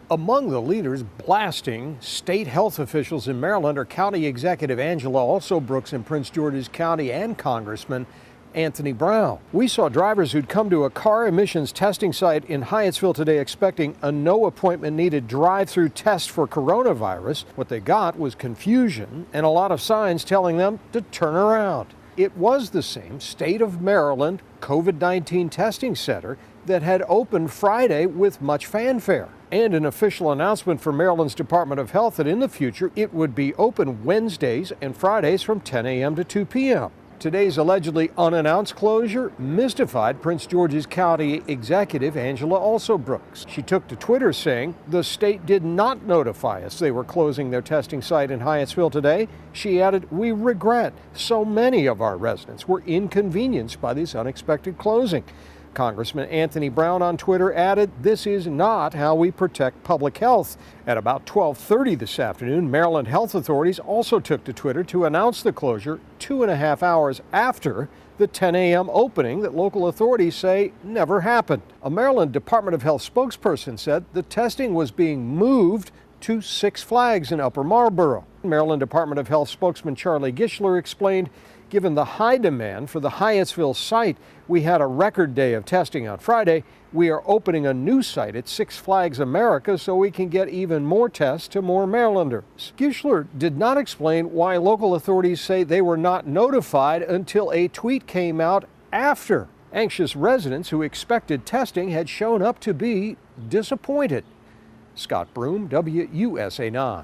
Among the leaders blasting state health officials in Maryland are County Executive Angela Alsobrooks in Prince George's County and Congressman Anthony Brown. We saw drivers who'd come to a car emissions testing site in Hyattsville today expecting a no appointment needed drive-through test for coronavirus. What they got was confusion and a lot of signs telling them to turn around. It was the same State of Maryland COVID-19 testing center that had opened Friday with much fanfare, and an official announcement from Maryland's Department of Health that in the future it would be open Wednesdays and Fridays from 10 a.m. to 2 p.m. Today's allegedly unannounced closure mystified Prince George's County Executive Angela Alsobrooks. She took to Twitter saying the state did not notify us they were closing their testing site in Hyattsville today. She added, "We regret so many of our residents were inconvenienced by this unexpected closing." Congressman Anthony Brown on Twitter added, "This is not how we protect public health." At about 12:30 this afternoon, Maryland health authorities also took to Twitter to announce the closure 2.5 hours after the 10 a.m. opening that local authorities say never happened. A Maryland Department of Health spokesperson said the testing was being moved to Six Flags in Upper Marlboro. Maryland Department of Health spokesman Charlie Gischler explained, given the high demand for the Hyattsville site, we had a record day of testing on Friday. We are opening a new site at Six Flags America so we can get even more tests to more Marylanders. Gischler did not explain why local authorities say they were not notified until a tweet came out after. Anxious residents who expected testing had shown up to be disappointed. Scott Broom, WUSA 9.